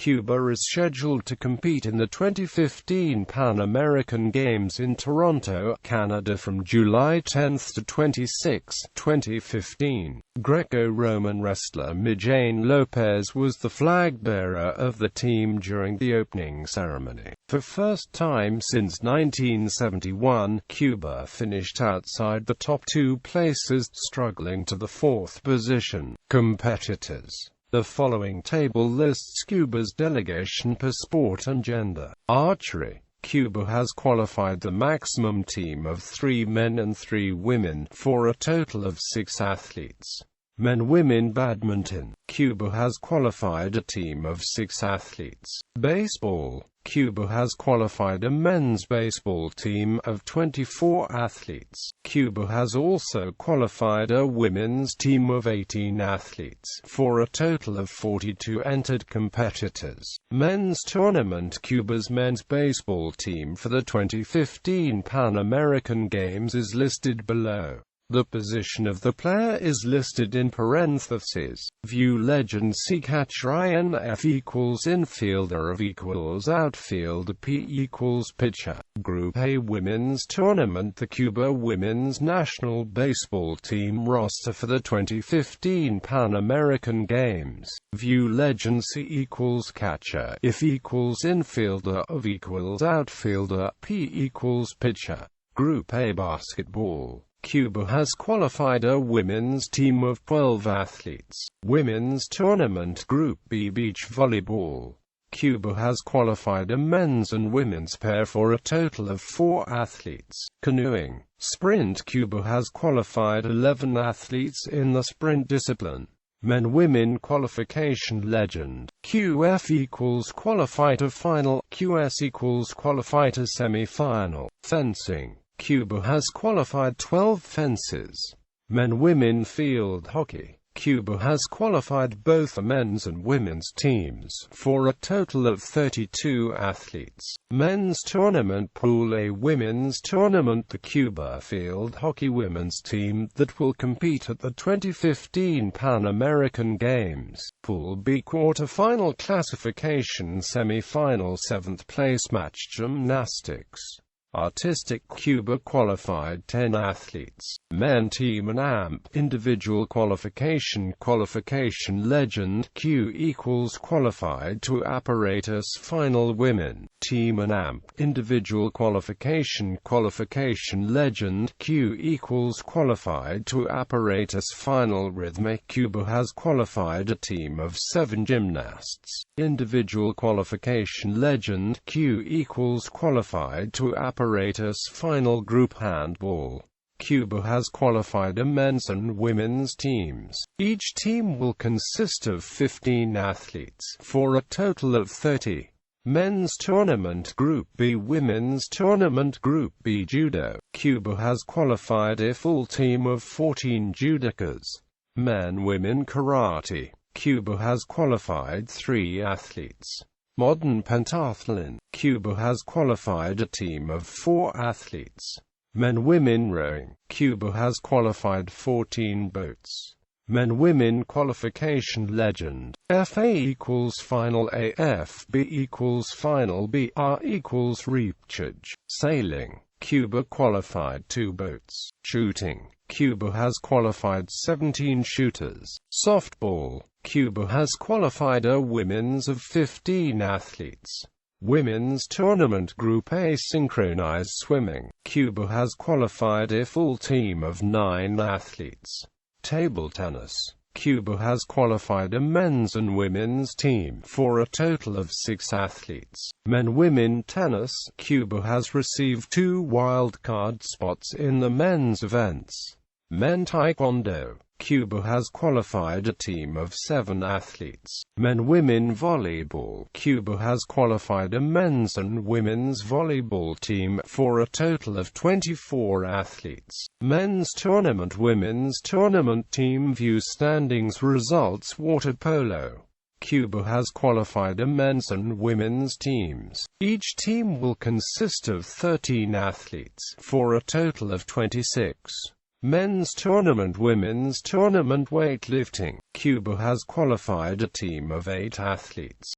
Cuba is scheduled to compete in the 2015 Pan American Games in Toronto, Canada from July 10 to 26, 2015. Greco-Roman wrestler Mijaín López was the flag-bearer of the team during the opening ceremony. For first time since 1971, Cuba finished outside the top two places, struggling to the fourth position. Competitors. The following table lists Cuba's delegation per sport and gender. Archery. Cuba has qualified the maximum team of 3 men and 3 women, for a total of 6 athletes. Men-women badminton. Cuba has qualified a team of 6 athletes. Baseball. Cuba has qualified a men's baseball team of 24 athletes. Cuba has also qualified a women's team of 18 athletes, for a total of 42 entered competitors. Men's tournament. Cuba's men's baseball team for the 2015 Pan American Games is listed below. The position of the player is listed in parentheses. View legend. See catcher. INF equals infielder of equals outfielder. P equals pitcher. Group A Women's Tournament. The Cuba women's national baseball team roster for the 2015 Pan American Games. View legend. C equals catcher. If equals infielder of equals outfielder. P equals pitcher. Group A Basketball. Cuba has qualified a women's team of 12 athletes. Women's tournament. Group B Beach volleyball. Cuba has qualified a men's and women's pair for a total of 4 athletes. Canoeing. Sprint. Cuba has qualified 11 athletes in the sprint discipline. Men-women qualification. Legend. QF equals qualify to final. QS equals qualify to semi-final. Fencing. Cuba has qualified 12 fences. Men-women field hockey. Cuba has qualified both the men's and women's teams, for a total of 32 athletes. Men's tournament. Pool A Women's tournament. The Cuba field hockey women's team that will compete at the 2015 Pan American Games. Pool B quarter-final classification. Semi-final 7th place match. Gymnastics. Artistic. Cuba qualified 10 athletes. Men team and AMP. Individual qualification. Legend. Q equals qualified to apparatus. Final. Women team and AMP. Individual qualification. Legend. Q equals qualified to apparatus. Final. Rhythmic. Cuba has qualified a team of 7 gymnasts. Individual qualification. Legend. Q equals qualified to apparatus. Final. Group handball. Cuba has qualified a men's and women's teams. Each team will consist of 15 athletes, for a total of 30. Men's tournament. Group B Women's tournament. Group B Judo. Cuba has qualified a full team of 14 judokas. Men-women karate. Cuba has qualified 3 athletes. Modern pentathlon. Cuba has qualified a team of 4 athletes. Men-women rowing. Cuba has qualified 14 boats. Men-women qualification. Legend. FA equals final A. FB equals final B. R equals repechage. Sailing. Cuba qualified 2 boats. Shooting. Cuba has qualified 17 shooters. Softball. Cuba has qualified a women's of 15 athletes. Women's tournament. Group A synchronized swimming. Cuba has qualified a full team of 9 athletes. Table tennis. Cuba has qualified a men's and women's team, for a total of 6 athletes. Men-women tennis. Cuba has received 2 wildcard spots in the men's events. Men taekwondo. Cuba has qualified a team of 7 athletes. Men-women volleyball. Cuba has qualified a men's and women's volleyball team, for a total of 24 athletes. Men's tournament. Women's tournament. Team view standings. Results. Water polo. Cuba has qualified a men's and women's teams. Each team will consist of 13 athletes, for a total of 26. Men's tournament. Women's tournament. Weightlifting. Cuba has qualified a team of 8 athletes.